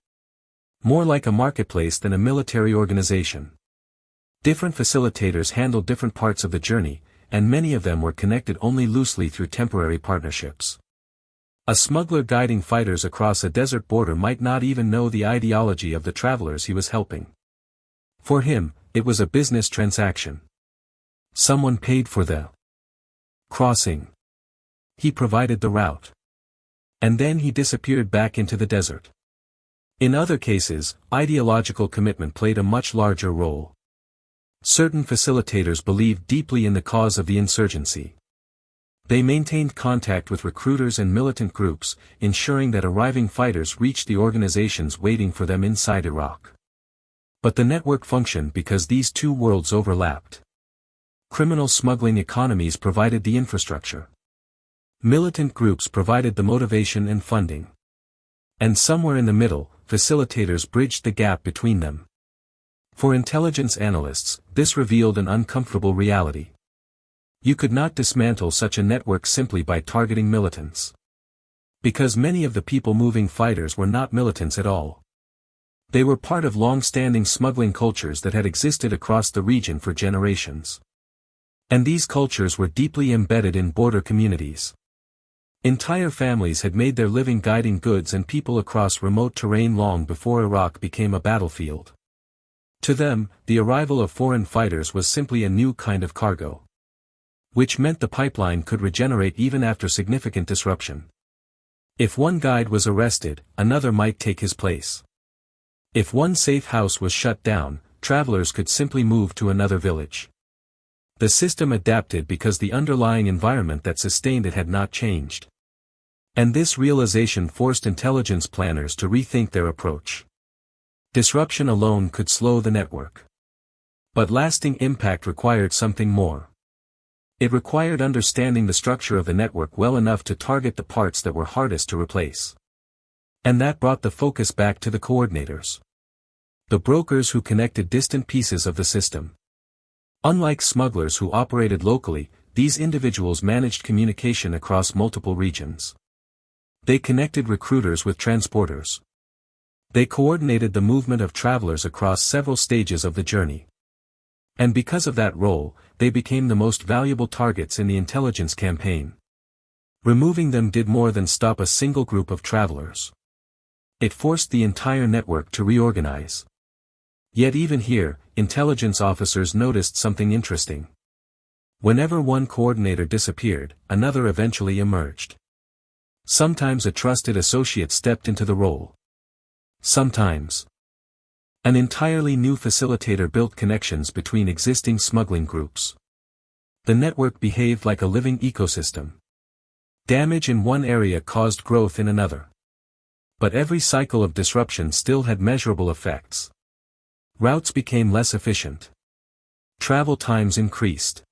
More like a marketplace than a military organization. Different facilitators handled different parts of the journey, and many of them were connected only loosely through temporary partnerships. A smuggler guiding fighters across a desert border might not even know the ideology of the travelers he was helping. For him, it was a business transaction. Someone paid for the crossing. He provided the route. And then he disappeared back into the desert. In other cases, ideological commitment played a much larger role. Certain facilitators believed deeply in the cause of the insurgency. They maintained contact with recruiters and militant groups, ensuring that arriving fighters reached the organizations waiting for them inside Iraq. But the network functioned because these two worlds overlapped. Criminal smuggling economies provided the infrastructure. Militant groups provided the motivation and funding. And somewhere in the middle, facilitators bridged the gap between them. For intelligence analysts, this revealed an uncomfortable reality. You could not dismantle such a network simply by targeting militants. Because many of the people moving fighters were not militants at all. They were part of long-standing smuggling cultures that had existed across the region for generations. And these cultures were deeply embedded in border communities. Entire families had made their living guiding goods and people across remote terrain long before Iraq became a battlefield. To them, the arrival of foreign fighters was simply a new kind of cargo. Which meant the pipeline could regenerate even after significant disruption. If one guide was arrested, another might take his place. If one safe house was shut down, travelers could simply move to another village. The system adapted because the underlying environment that sustained it had not changed. And this realization forced intelligence planners to rethink their approach. Disruption alone could slow the network. But lasting impact required something more. It required understanding the structure of the network well enough to target the parts that were hardest to replace. And that brought the focus back to the coordinators. The brokers who connected distant pieces of the system. Unlike smugglers who operated locally, these individuals managed communication across multiple regions. They connected recruiters with transporters. They coordinated the movement of travelers across several stages of the journey. And because of that role, they became the most valuable targets in the intelligence campaign. Removing them did more than stop a single group of travelers. It forced the entire network to reorganize. Yet even here, intelligence officers noticed something interesting. Whenever one coordinator disappeared, another eventually emerged. Sometimes a trusted associate stepped into the role. Sometimes an entirely new facilitator built connections between existing smuggling groups. The network behaved like a living ecosystem. Damage in one area caused growth in another. But every cycle of disruption still had measurable effects. Routes became less efficient. Travel times increased.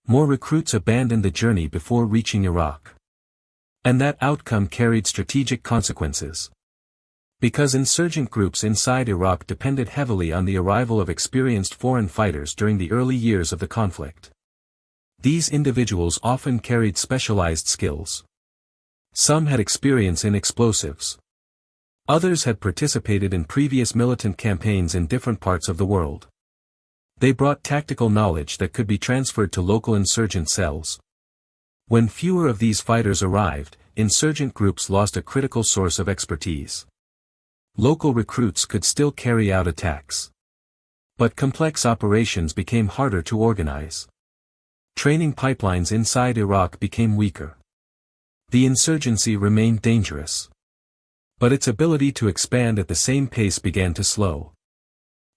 More recruits abandoned the journey before reaching Iraq. And that outcome carried strategic consequences. Because insurgent groups inside Iraq depended heavily on the arrival of experienced foreign fighters during the early years of the conflict. These individuals often carried specialized skills. Some had experience in explosives. Others had participated in previous militant campaigns in different parts of the world. They brought tactical knowledge that could be transferred to local insurgent cells. When fewer of these fighters arrived, insurgent groups lost a critical source of expertise. Local recruits could still carry out attacks. But complex operations became harder to organize. Training pipelines inside Iraq became weaker. The insurgency remained dangerous. But its ability to expand at the same pace began to slow.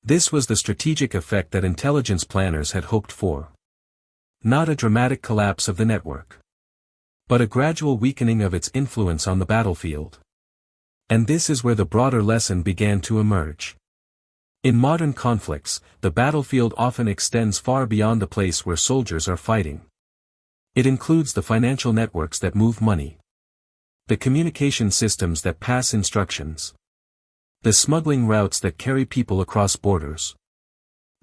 This was the strategic effect that intelligence planners had hoped for. Not a dramatic collapse of the network, but a gradual weakening of its influence on the battlefield. And this is where the broader lesson began to emerge. In modern conflicts, the battlefield often extends far beyond the place where soldiers are fighting. It includes the financial networks that move money, the communication systems that pass instructions, the smuggling routes that carry people across borders.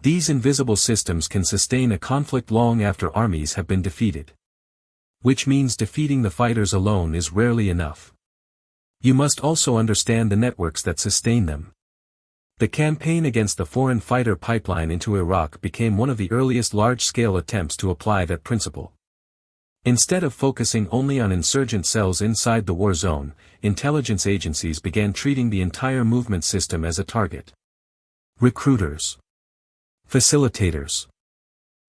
These invisible systems can sustain a conflict long after armies have been defeated. Which means defeating the fighters alone is rarely enough. You must also understand the networks that sustain them. The campaign against the foreign fighter pipeline into Iraq became one of the earliest large-scale attempts to apply that principle. Instead of focusing only on insurgent cells inside the war zone, intelligence agencies began treating the entire movement system as a target. Recruiters, facilitators,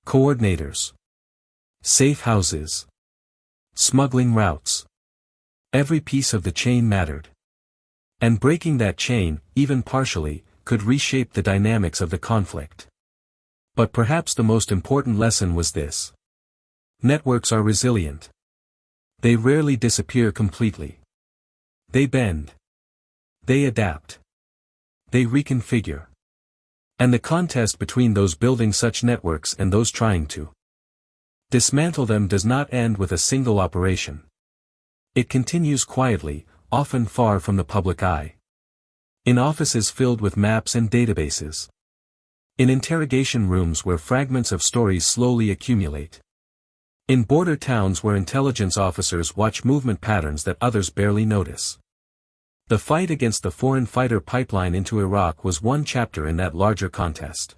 coordinators, safe houses, smuggling routes. Every piece of the chain mattered. And breaking that chain, even partially, could reshape the dynamics of the conflict. But perhaps the most important lesson was this. Networks are resilient. They rarely disappear completely. They bend. They adapt. They reconfigure. And the contest between those building such networks and those trying to dismantle them does not end with a single operation. It continues quietly, often far from the public eye. In offices filled with maps and databases. In interrogation rooms where fragments of stories slowly accumulate. In border towns where intelligence officers watch movement patterns that others barely notice. The fight against the foreign fighter pipeline into Iraq was one chapter in that larger contest.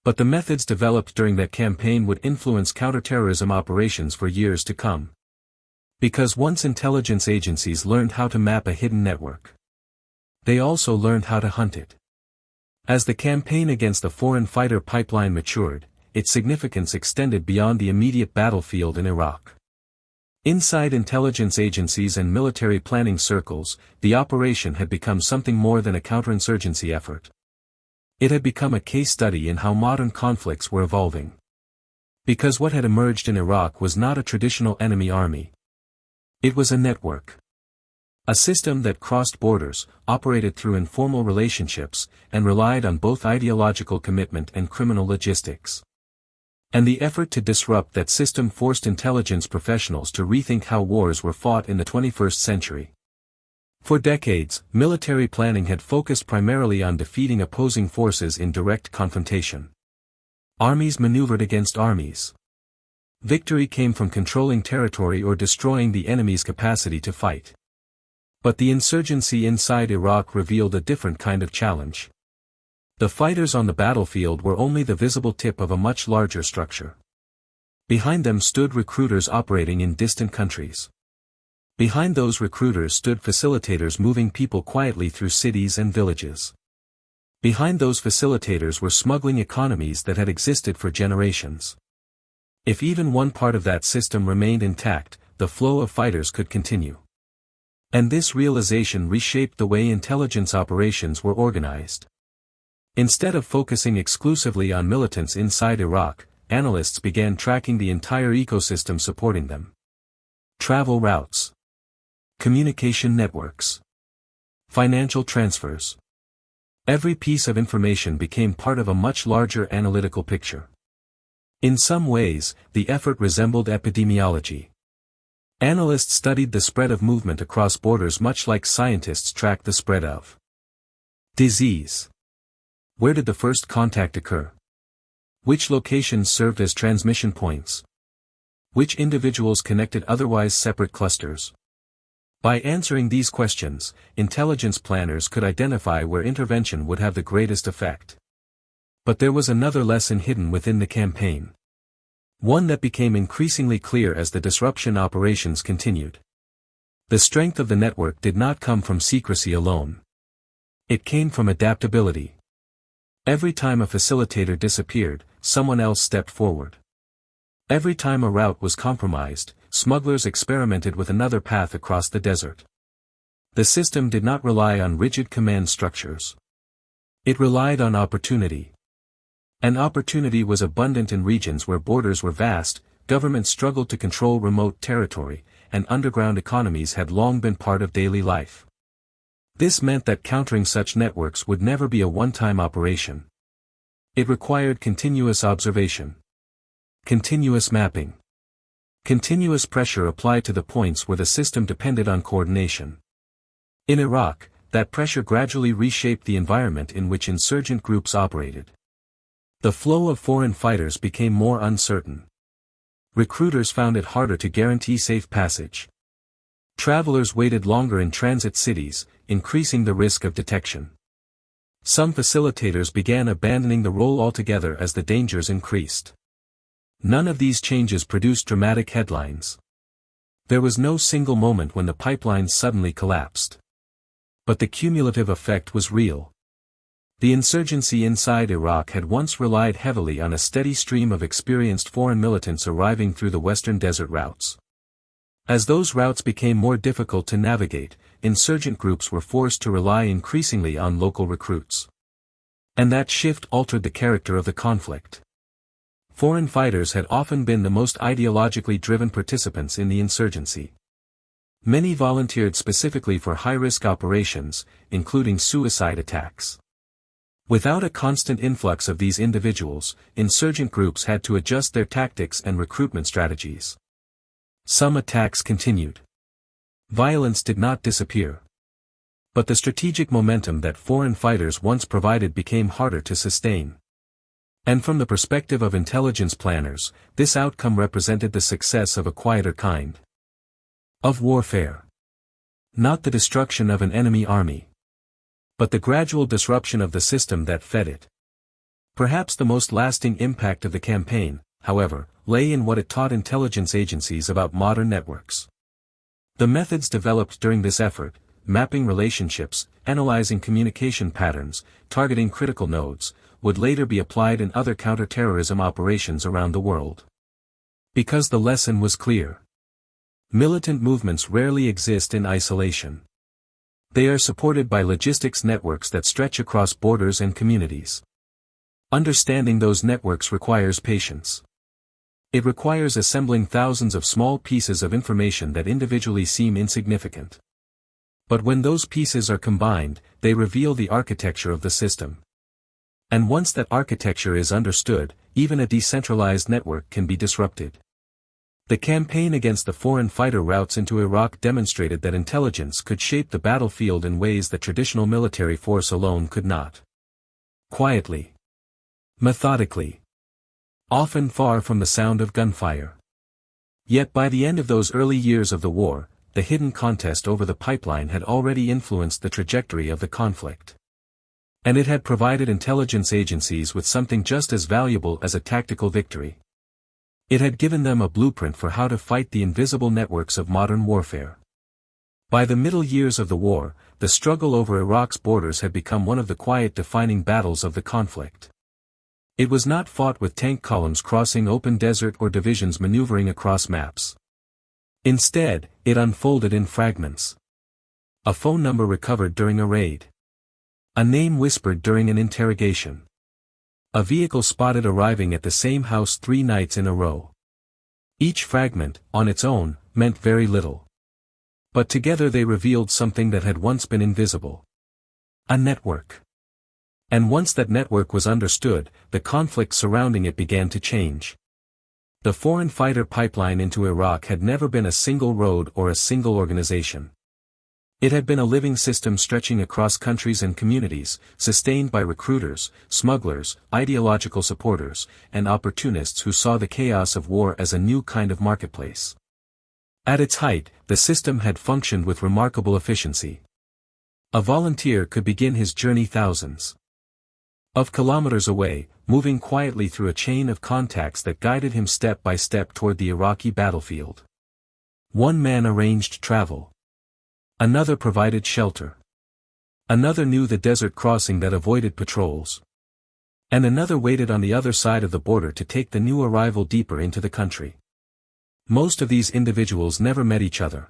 But the methods developed during that campaign would influence counterterrorism operations for years to come. Because once intelligence agencies learned how to map a hidden network, they also learned how to hunt it. As the campaign against the foreign fighter pipeline matured, its significance extended beyond the immediate battlefield in Iraq. Inside intelligence agencies and military planning circles, the operation had become something more than a counterinsurgency effort. It had become a case study in how modern conflicts were evolving. Because what had emerged in Iraq was not a traditional enemy army. It was a network. A system that crossed borders, operated through informal relationships, and relied on both ideological commitment and criminal logistics. And the effort to disrupt that system forced intelligence professionals to rethink how wars were fought in the 21st century. For decades, military planning had focused primarily on defeating opposing forces in direct confrontation. Armies maneuvered against armies. Victory came from controlling territory or destroying the enemy's capacity to fight. But the insurgency inside Iraq revealed a different kind of challenge. The fighters on the battlefield were only the visible tip of a much larger structure. Behind them stood recruiters operating in distant countries. Behind those recruiters stood facilitators moving people quietly through cities and villages. Behind those facilitators were smuggling economies that had existed for generations. If even one part of that system remained intact, the flow of fighters could continue. And this realization reshaped the way intelligence operations were organized. Instead of focusing exclusively on militants inside Iraq, analysts began tracking the entire ecosystem supporting them. Travel routes, communication networks, financial transfers. Every piece of information became part of a much larger analytical picture. In some ways, the effort resembled epidemiology. Analysts studied the spread of movement across borders much like scientists track the spread of disease. Where did the first contact occur? Which locations served as transmission points? Which individuals connected otherwise separate clusters? By answering these questions, intelligence planners could identify where intervention would have the greatest effect. But there was another lesson hidden within the campaign. One that became increasingly clear as the disruption operations continued. The strength of the network did not come from secrecy alone. It came from adaptability. Every time a facilitator disappeared, someone else stepped forward. Every time a route was compromised, smugglers experimented with another path across the desert. The system did not rely on rigid command structures. It relied on opportunity. And opportunity was abundant in regions where borders were vast, governments struggled to control remote territory, and underground economies had long been part of daily life. This meant that countering such networks would never be a one-time operation. It required continuous observation, continuous mapping, continuous pressure applied to the points where the system depended on coordination. In Iraq, that pressure gradually reshaped the environment in which insurgent groups operated. The flow of foreign fighters became more uncertain. Recruiters found it harder to guarantee safe passage. Travelers waited longer in transit cities, increasing the risk of detection. Some facilitators began abandoning the role altogether as the dangers increased. None of these changes produced dramatic headlines. There was no single moment when the pipelines suddenly collapsed. But the cumulative effect was real. The insurgency inside Iraq had once relied heavily on a steady stream of experienced foreign militants arriving through the western desert routes. As those routes became more difficult to navigate, insurgent groups were forced to rely increasingly on local recruits. And that shift altered the character of the conflict. Foreign fighters had often been the most ideologically driven participants in the insurgency. Many volunteered specifically for high-risk operations, including suicide attacks. Without a constant influx of these individuals, insurgent groups had to adjust their tactics and recruitment strategies. Some attacks continued. Violence did not disappear. But the strategic momentum that foreign fighters once provided became harder to sustain. And from the perspective of intelligence planners, this outcome represented the success of a quieter kind of warfare. Not the destruction of an enemy army, but the gradual disruption of the system that fed it. Perhaps the most lasting impact of the campaign, however, lay in what it taught intelligence agencies about modern networks. The methods developed during this effort, mapping relationships, analyzing communication patterns, targeting critical nodes, would later be applied in other counter-terrorism operations around the world. Because the lesson was clear. Militant movements rarely exist in isolation. They are supported by logistics networks that stretch across borders and communities. Understanding those networks requires patience. It requires assembling thousands of small pieces of information that individually seem insignificant. But when those pieces are combined, they reveal the architecture of the system. And once that architecture is understood, even a decentralized network can be disrupted. The campaign against the foreign fighter routes into Iraq demonstrated that intelligence could shape the battlefield in ways that traditional military force alone could not. Quietly. Methodically. Often far from the sound of gunfire. Yet by the end of those early years of the war, the hidden contest over the pipeline had already influenced the trajectory of the conflict. And it had provided intelligence agencies with something just as valuable as a tactical victory. It had given them a blueprint for how to fight the invisible networks of modern warfare. By the middle years of the war, the struggle over Iraq's borders had become one of the quiet defining battles of the conflict. It was not fought with tank columns crossing open desert or divisions maneuvering across maps. Instead, it unfolded in fragments. A phone number recovered during a raid. A name whispered during an interrogation. A vehicle spotted arriving at the same house 3 nights in a row. Each fragment, on its own, meant very little. But together they revealed something that had once been invisible. A network. And once that network was understood, the conflict surrounding it began to change. The foreign fighter pipeline into Iraq had never been a single road or a single organization. It had been a living system stretching across countries and communities, sustained by recruiters, smugglers, ideological supporters, and opportunists who saw the chaos of war as a new kind of marketplace. At its height, the system had functioned with remarkable efficiency. A volunteer could begin his journey thousands of kilometers away, moving quietly through a chain of contacts that guided him step by step toward the Iraqi battlefield. One man arranged travel. Another provided shelter. Another knew the desert crossing that avoided patrols. And another waited on the other side of the border to take the new arrival deeper into the country. Most of these individuals never met each other.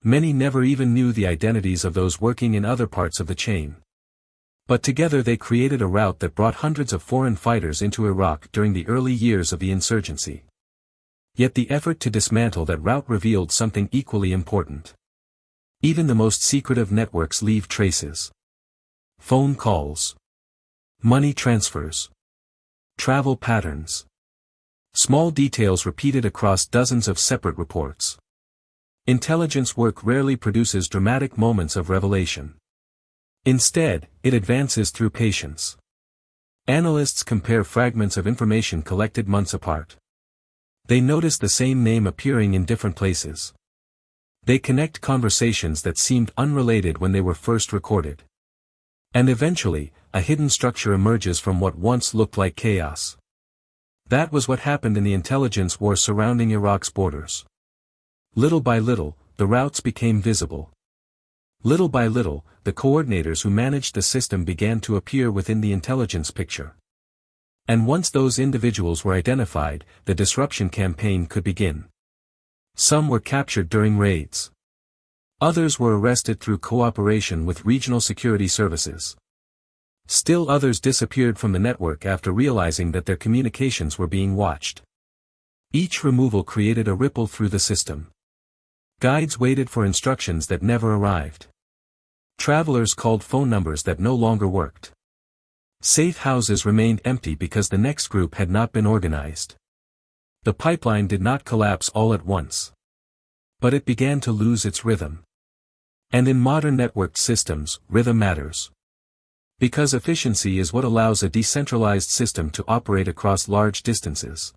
Many never even knew the identities of those working in other parts of the chain. But together they created a route that brought hundreds of foreign fighters into Iraq during the early years of the insurgency. Yet the effort to dismantle that route revealed something equally important. Even the most secretive networks leave traces. Phone calls. Money transfers. Travel patterns. Small details repeated across dozens of separate reports. Intelligence work rarely produces dramatic moments of revelation. Instead, it advances through patience. Analysts compare fragments of information collected months apart. They notice the same name appearing in different places. They connect conversations that seemed unrelated when they were first recorded. And eventually, a hidden structure emerges from what once looked like chaos. That was what happened in the intelligence war surrounding Iraq's borders. Little by little, the routes became visible. Little by little, the coordinators who managed the system began to appear within the intelligence picture. And once those individuals were identified, the disruption campaign could begin. Some were captured during raids. Others were arrested through cooperation with regional security services. Still others disappeared from the network after realizing that their communications were being watched. Each removal created a ripple through the system. Guides waited for instructions that never arrived. Travelers called phone numbers that no longer worked. Safe houses remained empty because the next group had not been organized. The pipeline did not collapse all at once. But it began to lose its rhythm. And in modern networked systems, rhythm matters. Because efficiency is what allows a decentralized system to operate across large distances.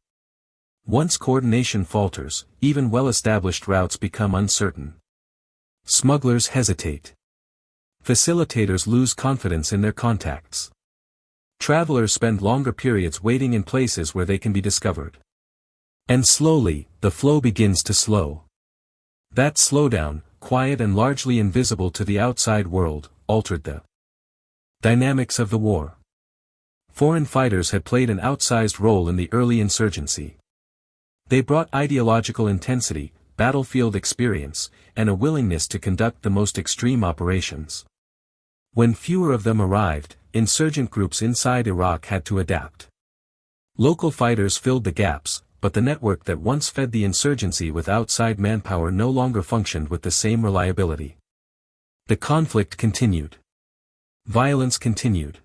Once coordination falters, even well-established routes become uncertain. Smugglers hesitate. Facilitators lose confidence in their contacts. Travelers spend longer periods waiting in places where they can be discovered. And slowly, the flow begins to slow. That slowdown, quiet and largely invisible to the outside world, altered the dynamics of the war. Foreign fighters had played an outsized role in the early insurgency. They brought ideological intensity, battlefield experience, and a willingness to conduct the most extreme operations. When fewer of them arrived, insurgent groups inside Iraq had to adapt. Local fighters filled the gaps, but the network that once fed the insurgency with outside manpower no longer functioned with the same reliability. The conflict continued. Violence continued.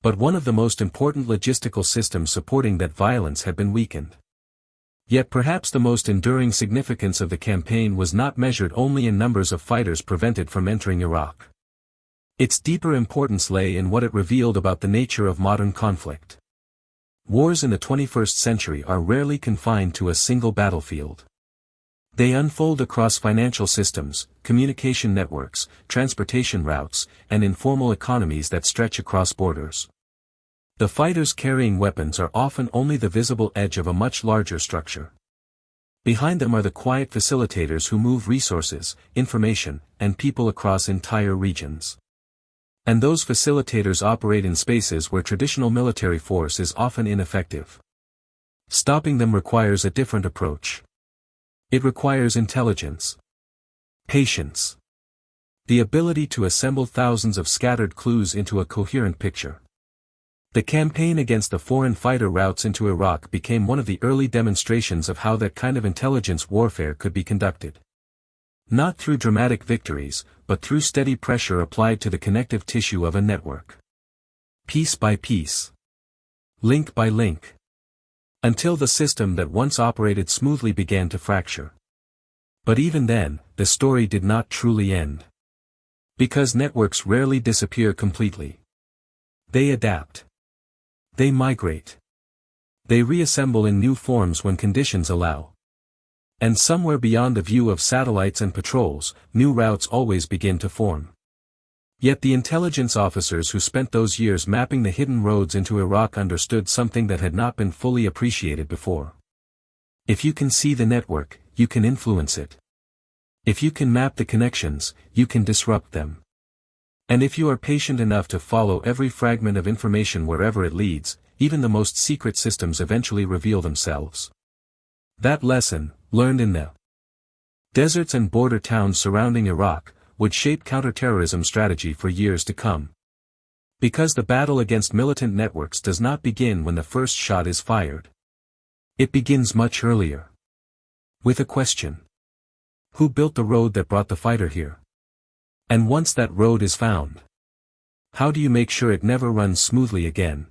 But one of the most important logistical systems supporting that violence had been weakened. Yet perhaps the most enduring significance of the campaign was not measured only in numbers of fighters prevented from entering Iraq. Its deeper importance lay in what it revealed about the nature of modern conflict. Wars in the 21st century are rarely confined to a single battlefield. They unfold across financial systems, communication networks, transportation routes, and informal economies that stretch across borders. The fighters carrying weapons are often only the visible edge of a much larger structure. Behind them are the quiet facilitators who move resources, information, and people across entire regions. And those facilitators operate in spaces where traditional military force is often ineffective. Stopping them requires a different approach. It requires intelligence, patience, the ability to assemble thousands of scattered clues into a coherent picture. The campaign against the foreign fighter routes into Iraq became one of the early demonstrations of how that kind of intelligence warfare could be conducted. Not through dramatic victories, but through steady pressure applied to the connective tissue of a network. Piece by piece. Link by link. Until the system that once operated smoothly began to fracture. But even then, the story did not truly end. Because networks rarely disappear completely. They adapt. They migrate. They reassemble in new forms when conditions allow. And somewhere beyond the view of satellites and patrols, new routes always begin to form. Yet the intelligence officers who spent those years mapping the hidden roads into Iraq understood something that had not been fully appreciated before. If you can see the network, you can influence it. If you can map the connections, you can disrupt them. And if you are patient enough to follow every fragment of information wherever it leads, even the most secret systems eventually reveal themselves. That lesson, learned in the deserts and border towns surrounding Iraq, would shape counterterrorism strategy for years to come. Because the battle against militant networks does not begin when the first shot is fired. It begins much earlier. With a question. Who built the road that brought the fighter here? And once that road is found, how do you make sure it never runs smoothly again?